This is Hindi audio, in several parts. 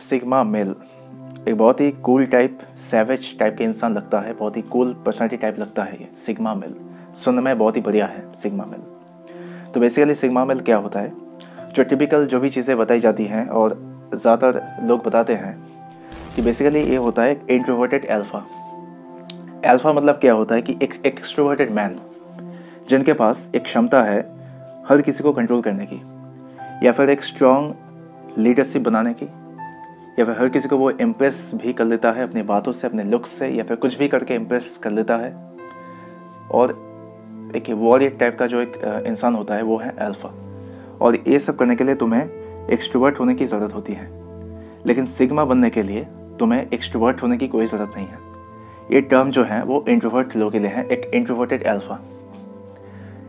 सिग्मा मेल एक बहुत ही कूल टाइप, सैवेज टाइप के इंसान लगता है, बहुत ही कूल पर्सनालिटी टाइप लगता है ये सिग्मा मेल। सुनने में बहुत ही बढ़िया है सिग्मा मेल। तो बेसिकली सिग्मा मेल क्या होता है, जो टिपिकल जो भी चीज़ें बताई जाती हैं और ज़्यादातर लोग बताते हैं कि बेसिकली ये होता है एक इंट्रोवर्टेड अल्फा। अल्फा मतलब क्या होता है कि एक एक्सट्रोवर्टेड मैन जिनके पास एक क्षमता है हर किसी को कंट्रोल करने की, या फिर एक स्ट्रॉन्ग लीडरशिप बनाने की, या फिर हर किसी को वो इम्प्रेस भी कर लेता है अपनी बातों से, अपने लुक्स से, या फिर कुछ भी करके इम्प्रेस कर लेता है। और एक वॉरियर टाइप का जो एक इंसान होता है वो है अल्फा। और ये सब करने के लिए तुम्हें एक्सट्रोवर्ट होने की ज़रूरत होती है, लेकिन सिग्मा बनने के लिए तुम्हें एक्सट्रोवर्ट होने की कोई ज़रूरत नहीं है। ये टर्म जो है वो इंट्रोवर्ट लोगों के लिए है, एक इंट्रोवर्टेड अल्फा।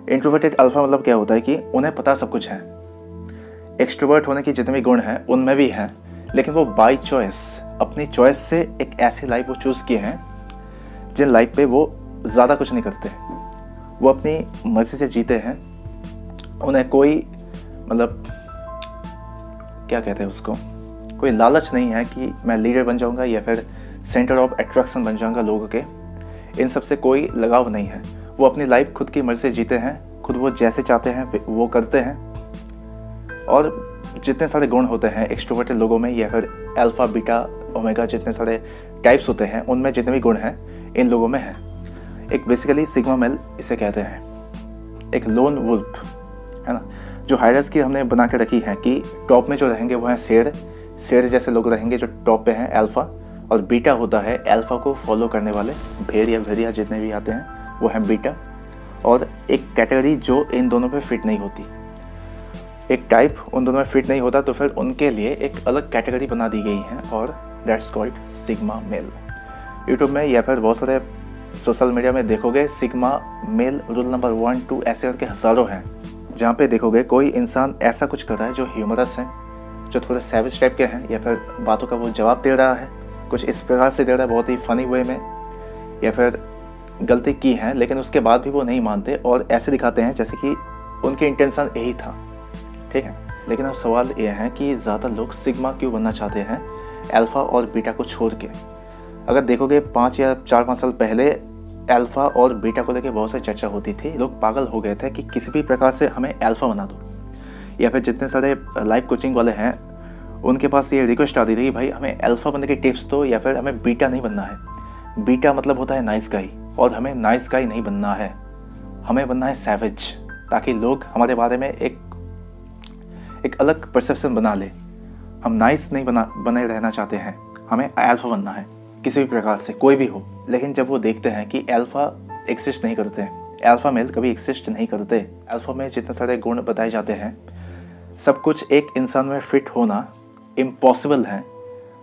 इंट्रोवर्टेड अल्फा मतलब क्या होता है कि उन्हें पता सब कुछ है, एक्सट्रोवर्ट होने की जितने भी गुण हैं उनमें भी हैं, लेकिन वो बाय चॉइस, अपनी चॉइस से एक ऐसी लाइफ वो चूज़ किए हैं जिन लाइफ पे वो ज़्यादा कुछ नहीं करते, वो अपनी मर्जी से जीते हैं। उन्हें कोई मतलब क्या कहते हैं उसको, कोई लालच नहीं है कि मैं लीडर बन जाऊंगा या फिर सेंटर ऑफ अट्रैक्शन बन जाऊंगा लोगों के। इन सब से कोई लगाव नहीं है। वो अपनी लाइफ खुद की मर्जी से जीते हैं, खुद वो जैसे चाहते हैं वो करते हैं। और जितने सारे गुण होते हैं एक्सट्रोवर्टेड लोगों में, या फिर अल्फा बीटा ओमेगा जितने सारे टाइप्स होते हैं उनमें जितने भी गुण हैं इन लोगों में है। एक बेसिकली सिग्मा मेल इसे कहते हैं, एक लोन वुल्फ है ना, जो हायरार्की हमने बना के रखी है कि टॉप में जो रहेंगे वो हैं शेर जैसे लोग रहेंगे जो टॉप पे हैं अल्फा, और बीटा होता है अल्फा को फॉलो करने वाले भेड़ या भेड़िया जितने भी आते हैं वो हैं बीटा। और एक कैटेगरी जो इन दोनों पे फिट नहीं होती, एक टाइप उन दोनों में फिट नहीं होता, तो फिर उनके लिए एक अलग कैटेगरी बना दी गई है और that's called sigma male. YouTube में या फिर बहुत सारे सोशल मीडिया में देखोगे सिग्मा मेल रूल नंबर 1, 2 ऐसे करके हज़ारों हैं, जहाँ पे देखोगे कोई इंसान ऐसा कुछ कर रहा है जो ह्यूमरस है, जो थोड़े सैवेज टाइप के हैं, या फिर बातों का वो जवाब दे रहा है कुछ इस प्रकार से दे रहा है बहुत ही फनी वे में, या फिर गलती की है लेकिन उसके बाद भी वो नहीं मानते और ऐसे दिखाते हैं जैसे कि उनके इंटेंशन यही था, ठीक है। लेकिन अब सवाल ये है कि ज़्यादा लोग सिग्मा क्यों बनना चाहते हैं अल्फ़ा और बीटा को छोड़ के। अगर देखोगे 5 या 4-5 साल पहले अल्फ़ा और बीटा को लेकर बहुत सारी चर्चा होती थी, लोग पागल हो गए थे कि किसी भी प्रकार से हमें अल्फ़ा बना दो, या फिर जितने सारे लाइफ कोचिंग वाले हैं उनके पास ये रिक्वेस्ट आती थी कि भाई हमें अल्फ़ा बनने के टिप्स दो, या फिर हमें बीटा नहीं बनना है। बीटा मतलब होता है नाइस गाई, और हमें नाइस गाई नहीं बनना है, हमें बनना है सैवेज, ताकि लोग हमारे बारे में एक अलग परसेप्शन बना ले। हम नाइस नहीं बने रहना चाहते हैं, हमें अल्फ़ा बनना है किसी भी प्रकार से, कोई भी हो। लेकिन जब वो देखते हैं कि अल्फ़ा एग्जिस्ट नहीं करते, अल्फ़ा मेल कभी एग्जिस्ट नहीं करते, अल्फ़ा में जितने सारे गुण बताए जाते हैं सब कुछ एक इंसान में फिट होना इम्पॉसिबल है,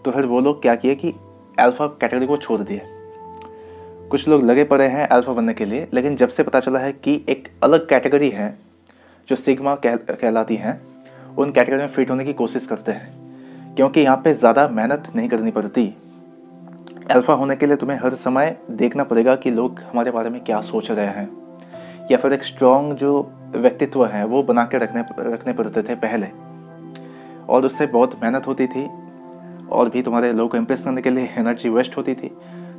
तो फिर वो लोग क्या किए कि अल्फ़ा कैटेगरी को छोड़ दिए। कुछ लोग लगे पड़े हैं अल्फ़ा बनने के लिए, लेकिन जब से पता चला है कि एक अलग कैटेगरी है जो सिग्मा कहलाती हैं, उन कैटेगरी में फिट होने की कोशिश करते हैं, क्योंकि यहाँ पे ज़्यादा मेहनत नहीं करनी पड़ती। अल्फ़ा होने के लिए तुम्हें हर समय देखना पड़ेगा कि लोग हमारे बारे में क्या सोच रहे हैं, या फिर एक स्ट्रॉन्ग जो व्यक्तित्व है वो बना के रखने पड़ते थे पहले, और उससे बहुत मेहनत होती थी, और भी तुम्हारे लोगों को इम्प्रेस करने के लिए एनर्जी वेस्ट होती थी।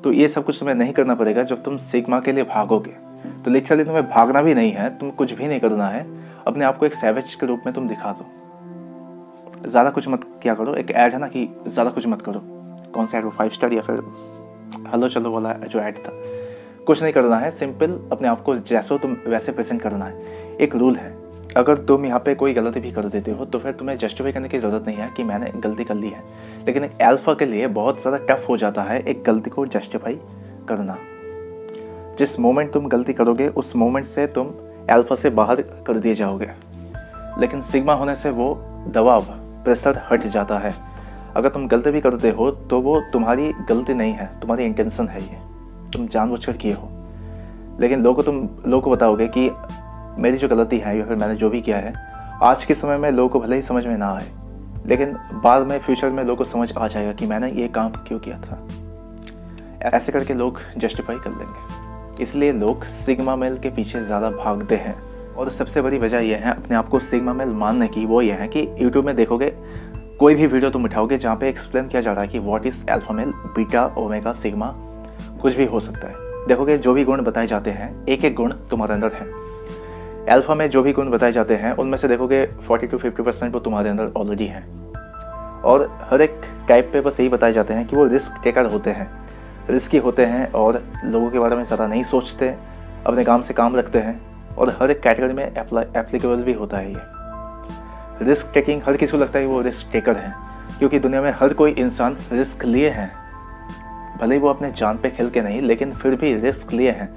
तो ये सब कुछ तुम्हें नहीं करना पड़ेगा जब तुम सिग्मा के लिए भागोगे। तो लिटरली तुम्हें भागना भी नहीं है, तुम कुछ भी नहीं करना है, अपने आप को एक सैवेज के रूप में तुम दिखा दो। ज़्यादा कुछ मत क्या करो, एक ऐड है ना कि ज़्यादा कुछ मत करो, कौन सा ऐड, 5 स्टार या फिर हेलो चलो वाला जो ऐड था, कुछ नहीं करना है, सिंपल अपने आप को जैसे हो तुम वैसे प्रेजेंट करना है। एक रूल है, अगर तुम यहाँ पे कोई गलती भी कर देते हो तो फिर तुम्हें जस्टिफाई करने की ज़रूरत नहीं है कि मैंने गलती कर ली है। लेकिन एक अल्फ़ा के लिए बहुत ज़्यादा टफ हो जाता है एक गलती को जस्टिफाई करना। जिस मोमेंट तुम गलती करोगे उस मोमेंट से तुम अल्फ़ा से बाहर कर दिए जाओगे, लेकिन सिग्मा होने से वो दबाव, प्रेशर हट जाता है। अगर तुम गलती भी करते हो तो वो तुम्हारी गलती नहीं है, तुम्हारी इंटेंशन है, ये तुम जानबूझकर किए हो। लेकिन लोगों को बताओगे कि मेरी जो गलती है या फिर मैंने जो भी किया है, आज के समय में लोगों को भले ही समझ में ना आए, लेकिन बाद में फ्यूचर में लोगों को समझ आ जाएगा कि मैंने ये काम क्यों किया था। ऐसे करके लोग जस्टिफाई कर लेंगे। इसलिए लोग सिग्मा मेल के पीछे ज़्यादा भागते हैं। और सबसे बड़ी वजह यह है अपने आप को सिग्मा मेल मानने की, वो ये है कि यूट्यूब में देखोगे कोई भी वीडियो तुम उठाओगे जहाँ पे एक्सप्लेन किया जा रहा है कि what is alpha male, beta, omega, sigma, कुछ भी हो सकता है, देखोगे जो भी गुण बताए जाते हैं एक एक गुण तुम्हारे अंदर है। अल्फा में जो भी गुण बताए जाते हैं उनमें से देखोगे 40 to 50% वो तुम्हारे अंदर ऑलरेडी हैं। और हर एक टाइप पे बस यही बताए जाते हैं कि वो रिस्क टेकर होते हैं, रिस्की होते हैं और लोगों के बारे में ज़्यादा नहीं सोचते, अपने काम से काम रखते हैं और हर एक कैटेगरी में एप्लीकेबल भी होता है। ये रिस्क टेकिंग हर किसी को लगता है कि वो रिस्क टेकर हैं, क्योंकि दुनिया में हर कोई इंसान रिस्क लिए हैं, भले ही वो अपने जान पे खेल के नहीं, लेकिन फिर भी रिस्क लिए हैं।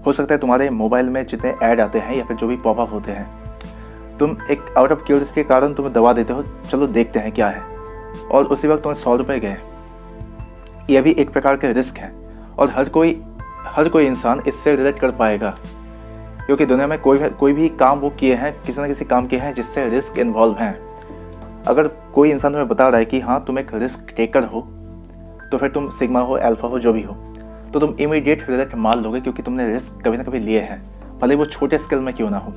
हो सकता है तुम्हारे मोबाइल में जितने ऐड आते हैं या फिर जो भी पॉपअप होते हैं, तुम एक आउट ऑफ क्यूरियोसिटी के कारण तुम्हें दबा देते हो, चलो देखते हैं क्या है, और उसी वक्त तुम्हें 100 रुपये गए। यह भी एक प्रकार का रिस्क है और हर कोई इंसान इससे रिलेट कर पाएगा, क्योंकि दुनिया में कोई भी काम वो किए हैं, किसी न किसी काम किए हैं जिससे रिस्क इन्वॉल्व हैं। अगर कोई इंसान तुम्हें बता रहा है कि हाँ तुम एक रिस्क टेकर हो, तो फिर तुम सिग्मा हो, अल्फा हो, जो भी हो, तो तुम इमीडिएट रिलेट मान लोगे, क्योंकि तुमने रिस्क कभी ना कभी लिए हैं, भले वो छोटे स्केल में क्यों ना हो।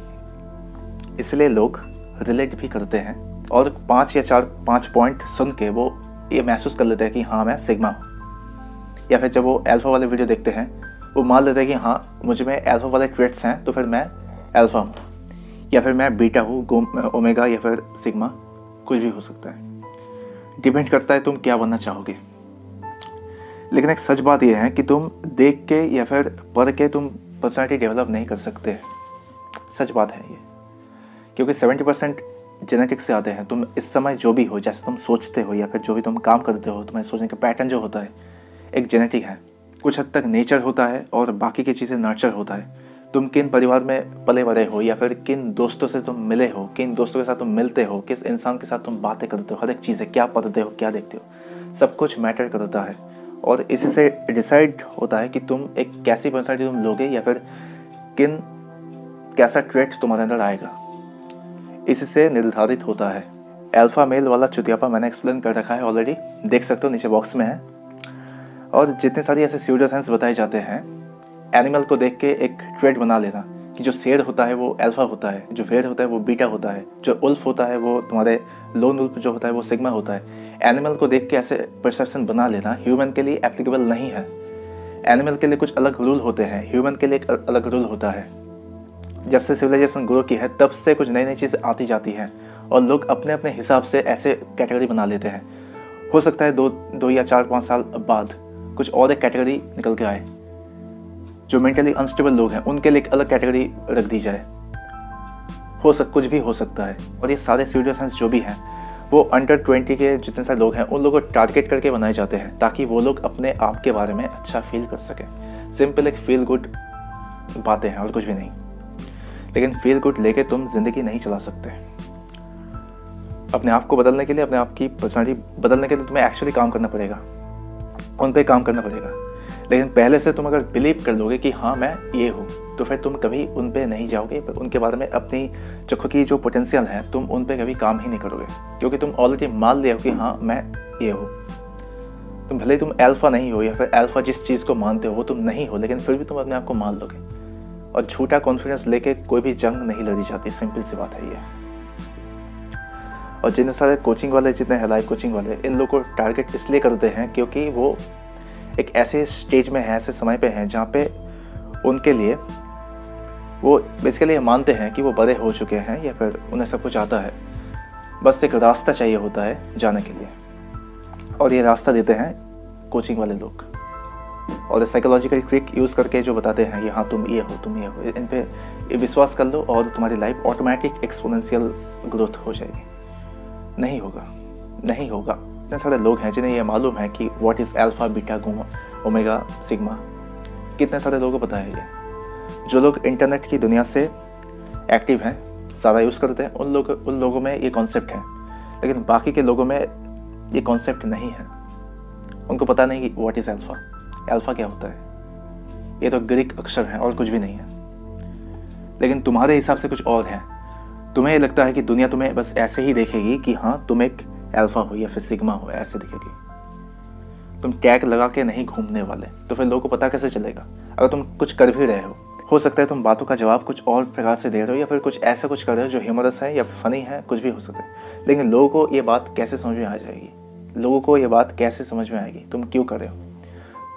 इसलिए लोग रिलेट भी करते हैं और 5 पॉइंट सुन के वो ये महसूस कर लेते हैं कि हाँ मैं सिग्मा हूँ, या फिर जब वो अल्फा वाले वीडियो देखते हैं वो मान लेते हैं कि हाँ मुझ में अल्फा वाले ट्रेट्स हैं, तो फिर मैं अल्फा हूँ, या फिर मैं बीटा हूँ, ओमेगा या फिर सिग्मा, कुछ भी हो सकता है। डिपेंड करता है तुम क्या बनना चाहोगे। लेकिन एक सच बात यह है कि तुम देख के या फिर पढ़ के तुम पर्सनैलिटी डेवलप नहीं कर सकते। सच बात है ये, क्योंकि 70% जेनेटिक्स से आते हैं। तुम इस समय जो भी हो, जैसे तुम सोचते हो या फिर जो भी तुम काम करते हो, तुम्हारे सोचने का पैटर्न जो होता है एक जेनेटिक है, कुछ हद तक नेचर होता है और बाकी की चीज़ें नर्चर होता है। तुम किन परिवार में पले बड़े हो या फिर किन दोस्तों से तुम मिले हो, किन दोस्तों के साथ तुम मिलते हो, किस इंसान के साथ तुम बातें करते हो, हर एक चीज़ें क्या पढ़ते हो, क्या देखते हो, सब कुछ मैटर करता है। और इसी से डिसाइड होता है कि तुम एक कैसी पर्सनैलिटी तुम लोगे या फिर कैसा ट्रेट तुम्हारे अंदर आएगा, इसी से निर्धारित होता है। अल्फा मेल वाला चुतियापा मैंने एक्सप्लेन कर रखा है ऑलरेडी, देख सकते हो नीचे बॉक्स में है। और जितने सारी ऐसे स्यूडोसाइंस बताए जाते हैं, एनिमल को देख के एक ट्रेट बना लेना कि जो शेर होता है वो अल्फा होता है, जो भेड़ होता है वो बीटा होता है, जो उल्फ होता है वो तुम्हारे लोन उल्फ जो होता है वो सिग्मा होता है। एनिमल को देख के ऐसे परसेप्शन बना लेना ह्यूमन के लिए एप्लीकेबल नहीं है। एनिमल के लिए कुछ अलग रूल होते हैं, ह्यूमन के लिए एक अलग रूल होता है। जब से सिविलाइजेशन ग्रो की है तब से कुछ नई नई चीज़ें आती जाती हैं और लोग अपने अपने हिसाब से ऐसे कैटेगरी बना लेते हैं। हो सकता है 2 या 4-5 साल बाद कुछ और एक कैटेगरी निकल के आए, जो मेंटली अनस्टेबल लोग हैं उनके लिए एक अलग कैटेगरी रख दी जाए। कुछ भी हो सकता है। और ये सारे स्यूडोसाइंस जो भी हैं वो अंडर 20 के जितने सारे लोग हैं उन लोगों को टारगेट करके बनाए जाते हैं, ताकि वो लोग अपने आप के बारे में अच्छा फील कर सकें। सिंपल एक फील गुड बातें हैं और कुछ भी नहीं। लेकिन फील गुड लेके तुम ज़िंदगी नहीं चला सकते। अपने आप को बदलने के लिए, अपने आप की पर्सनैलिटी बदलने के लिए तुम्हें एक्चुअली काम करना पड़ेगा, उन पे काम करना पड़ेगा। लेकिन पहले से तुम अगर बिलीव कर लोगे कि हाँ मैं ये हूँ, तो फिर तुम कभी उन पे नहीं जाओगे, पर उनके बारे में अपनी जो खुद की जो पोटेंशियल है तुम उन पे कभी काम ही नहीं करोगे, क्योंकि तुम ऑलरेडी मान लिया हो कि हाँ मैं ये हूँ। तुम भले ही तुम अल्फा नहीं हो या फिर अल्फा जिस चीज़ को मानते हो वो तुम नहीं हो, लेकिन फिर भी तुम अपने आप को मान लोगे। और झूठा कॉन्फिडेंस लेके कोई भी जंग नहीं लड़ी जाती, सिंपल सी बात है ये। और जितने सारे कोचिंग वाले, जितने हैं लाइफ कोचिंग वाले, इन लोगों को टारगेट इसलिए करते हैं क्योंकि वो एक ऐसे स्टेज में हैं, ऐसे समय पे हैं जहाँ पे उनके लिए वो बेसिकली मानते हैं कि वो बड़े हो चुके हैं या फिर उन्हें सब कुछ आता है, बस एक रास्ता चाहिए होता है जाने के लिए। और ये रास्ता देते हैं कोचिंग वाले लोग, और साइकोलॉजिकल ट्रिक यूज़ करके जो बताते हैं ये हाँ तुम ये हो, तुम ये हो, इन पे विश्वास कर लो और तुम्हारी लाइफ ऑटोमेटिक एक्सपोनेंशियल ग्रोथ हो जाएगी। नहीं होगा, नहीं होगा। इतने सारे लोग हैं जिन्हें ये मालूम है कि what is alpha, beta, omega, sigma. कितने सारे लोगों को पता है ये। जो लोग इंटरनेट की दुनिया से एक्टिव हैं, ज़्यादा यूज़ करते हैं, उन लोगों में ये कॉन्सेप्ट है, लेकिन बाकी के लोगों में ये कॉन्सेप्ट नहीं है। उनको पता नहीं कि व्हाट इज़ अल्फा, अल्फा क्या होता है। ये तो ग्रीक अक्षर है और कुछ भी नहीं है। लेकिन तुम्हारे हिसाब से कुछ और है। तुम्हें लगता है कि दुनिया तुम्हें बस ऐसे ही देखेगी कि हाँ तुम एक अल्फा हो या फिर सिग्मा हो, ऐसे दिखेगी। तुम टैग लगा के नहीं घूमने वाले, तो फिर लोगों को पता कैसे चलेगा। अगर तुम कुछ कर भी रहे हो सकता है तुम बातों का जवाब कुछ और प्रकार से दे रहे हो या फिर कुछ ऐसा कुछ कर रहे हो जो ह्यूमरस है या फनी है, कुछ भी हो सकता है, लेकिन लोगों को ये बात कैसे समझ में आ जाएगी? लोगों को ये बात कैसे समझ में आएगी? तुम क्यों कर रहे हो?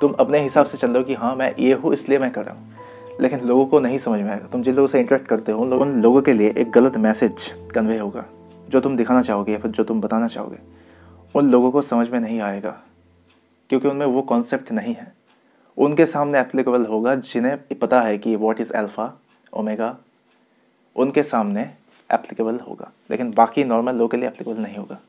तुम अपने हिसाब से चल रहे हो कि हाँ मैं ये हूँ इसलिए मैं कर रहा हूँ, लेकिन लोगों को नहीं समझ में आएगा। तुम जिन लोगों से इंटरेक्ट करते हो उन लोगों के लिए एक गलत मैसेज कन्वे होगा। जो तुम दिखाना चाहोगे या फिर जो तुम बताना चाहोगे उन लोगों को समझ में नहीं आएगा, क्योंकि उनमें वो कॉन्सेप्ट नहीं है। उनके सामने एप्लीकेबल होगा जिन्हें पता है कि व्हाट इज़ अल्फ़ा ओमेगा, उनके सामने एप्लीकेबल होगा, लेकिन बाकी नॉर्मल लोगों के लिए एप्लीकेबल नहीं होगा।